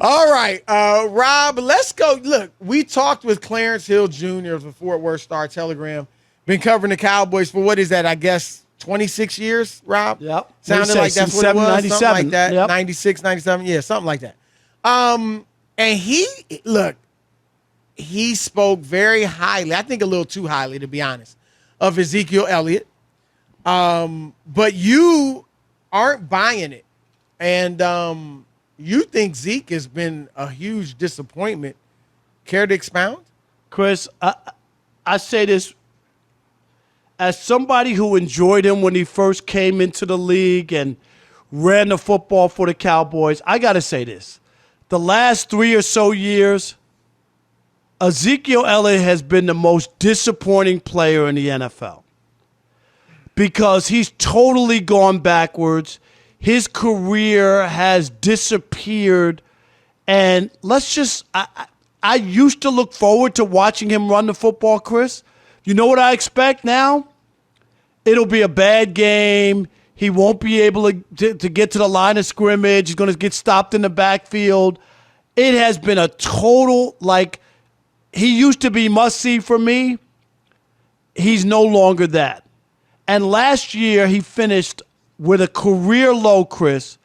All right, Rob, let's go. Look, we talked with Clarence Hill Jr. of the Fort Worth Star-Telegram. Been covering the Cowboys for, what is that, I guess, 26 years, Rob? Yep. Sounded like that's what it was. Something like that. Yep. 96, 97. Yeah, something like that. And he spoke very highly, I think a little too highly, to be honest, of Ezekiel Elliott. But you aren't buying it. And you think Zeke has been a huge disappointment. Care to expound? Chris, I say this as somebody who enjoyed him when he first came into the league and ran the football for the Cowboys. I got to say this. The last 3 or so years, Ezekiel Elliott has been the most disappointing player in the NFL because he's totally gone backwards. His career has disappeared. And I used to look forward to watching him run the football, Chris. You know what I expect now? It'll be a bad game. He won't be able to get to the line of scrimmage. He's going to get stopped in the backfield. It has been a total, he used to be must-see for me. He's no longer that. And last year, he finished with a career low, Chris,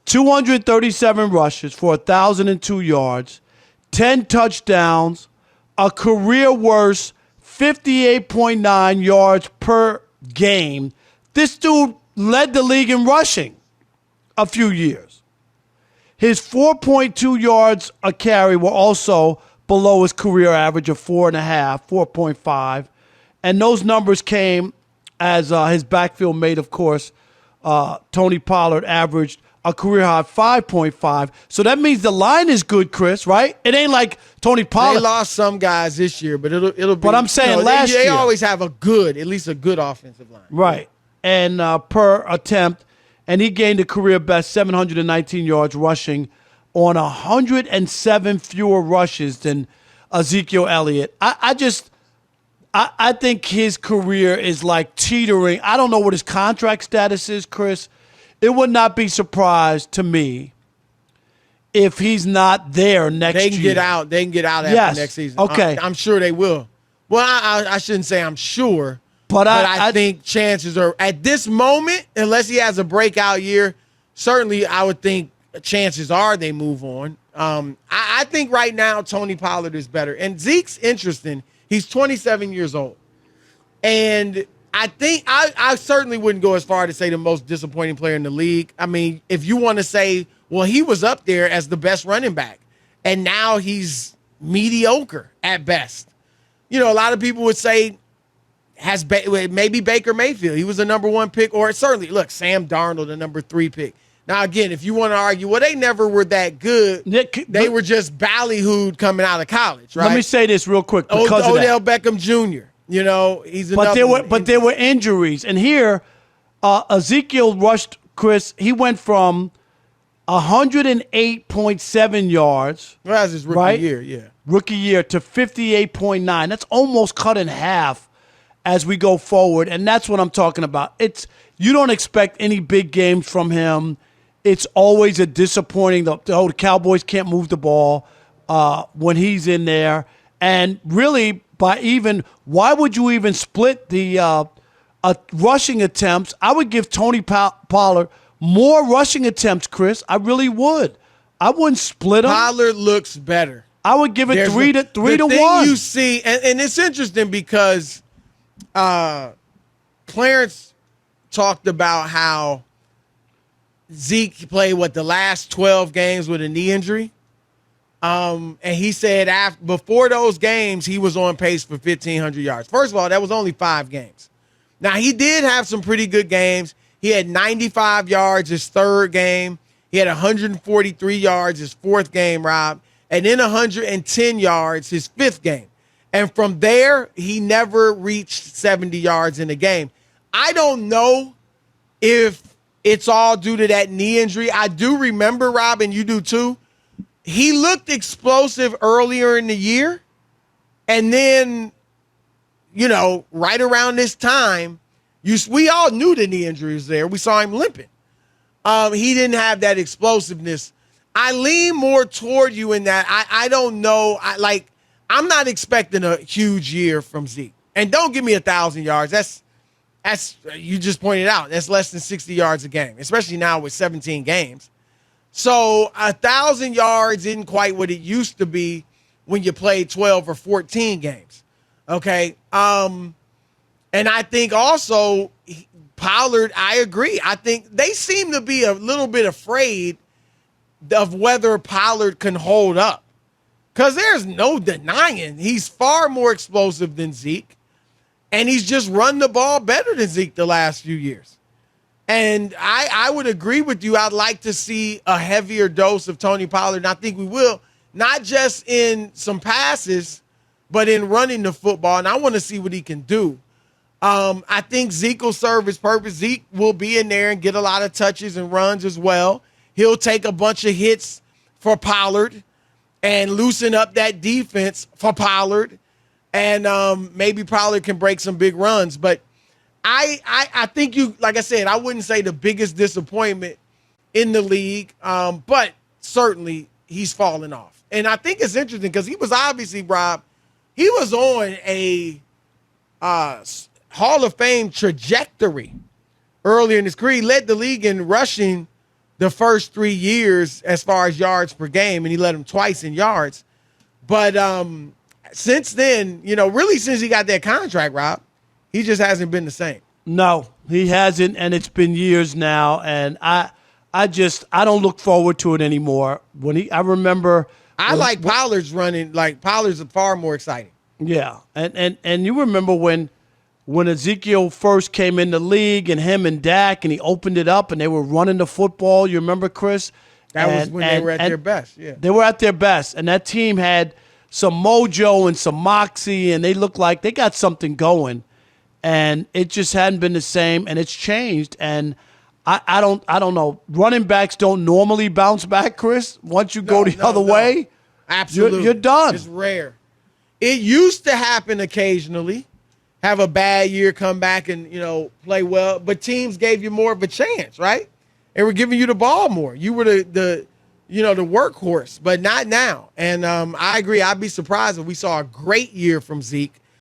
237 rushes for 1,002 yards, 10 touchdowns, a career worst 58.9 yards per game. This dude led the league in rushing a few years. His 4.2 yards a carry were also below his career average of 4.5, 4.5. And those numbers came as his backfield mate, of course, Tony Pollard averaged a career high 5.5. So that means the line is good, Chris, right? It ain't like Tony Pollard. They lost some guys this year, but it'll be. But I'm saying last year. They always have at least a good offensive line. Right. And per attempt, and he gained a career best 719 yards rushing on 107 fewer rushes than Ezekiel Elliott. I think his career is teetering. I don't know what his contract status is, Chris. It would not be surprised to me if he's not there next year. They can get out after next season. Okay. I'm sure they will. Well, I shouldn't say I'm sure, but I think chances are, at this moment, unless he has a breakout year, certainly I would think chances are they move on. I think right now Tony Pollard is better. And Zeke's interesting. He's 27 years old. And I think I certainly wouldn't go as far to say the most disappointing player in the league. I mean, if you want to say, well, he was up there as the best running back, and now he's mediocre at best. You know, a lot of people would say maybe Baker Mayfield. He was the number 1 pick, or certainly, look, Sam Darnold, the number 3 pick. Now, again, if you want to argue, well, they never were that good. They were just ballyhooed coming out of college, right? Let me say this real quick because of Odell Beckham Jr., you know, he's another but there were injuries. And here, Ezekiel rushed, Chris, he went from 108.7 yards. Well, that's his rookie year, yeah. Rookie year to 58.9. That's almost cut in half as we go forward. And that's what I'm talking about. You don't expect any big games from him. It's always a disappointing. The Cowboys can't move the ball when he's in there. And really, why would you even split the rushing attempts? I would give Tony Pollard more rushing attempts, Chris. I really would. I wouldn't split them. Pollard looks better. I would give it 3 to 1. The thing you see, and it's interesting because Clarence talked about how Zeke played the last 12 games with a knee injury. And he said before those games, he was on pace for 1,500 yards. First of all, that was only 5 games. Now, he did have some pretty good games. He had 95 yards his 3rd game. He had 143 yards his 4th game, Rob. And then 110 yards his 5th game. And from there, he never reached 70 yards in a game. I don't know if it's all due to that knee injury. I do remember, Rob, and you do too, he looked explosive earlier in the year. And then, right around this time, we all knew the knee injury was there. We saw him limping. He didn't have that explosiveness. I lean more toward you in that. I don't know. I'm not expecting a huge year from Zeke. And don't give me 1,000 yards. That's you just pointed out. That's less than 60 yards a game, especially now with 17 games. So 1,000 yards isn't quite what it used to be when you played 12 or 14 games. Okay. And I think also Pollard, I agree. I think they seem to be a little bit afraid of whether Pollard can hold up. Because there's no denying he's far more explosive than Zeke. And he's just run the ball better than Zeke the last few years. And I would agree with you. I'd like to see a heavier dose of Tony Pollard. And I think we will, not just in some passes, but in running the football. And I want to see what he can do. I think Zeke will serve his purpose. Zeke will be in there and get a lot of touches and runs as well. He'll take a bunch of hits for Pollard and loosen up that defense for Pollard. And maybe Pollard can break some big runs. But I think you, like I said, I wouldn't say the biggest disappointment in the league, but certainly he's fallen off. And I think it's interesting because he was obviously, Rob, he was on a Hall of Fame trajectory earlier in his career. He led the league in rushing the first 3 years as far as yards per game, and he led him twice in yards. But since then, really since he got that contract, Rob, he just hasn't been the same. No, he hasn't, and it's been years now, and I don't look forward to it anymore. I remember like Pollard's running, like Pollard's far more exciting. Yeah, and you remember when Ezekiel first came in the league and him and Dak, and he opened it up and they were running the football. You remember, Chris? That was when they were at their best. Yeah, they were at their best, and that team had some mojo and some moxie, and they looked like they got something going. And it just hadn't been the same, and it's changed. And I don't know. Running backs don't normally bounce back, Chris. Once you go the other way, absolutely, you're done. It's rare. It used to happen occasionally. Have a bad year, come back and play well, but teams gave you more of a chance, right? They were giving you the ball more. You were the workhorse, but not now. And I agree. I'd be surprised if we saw a great year from Zeke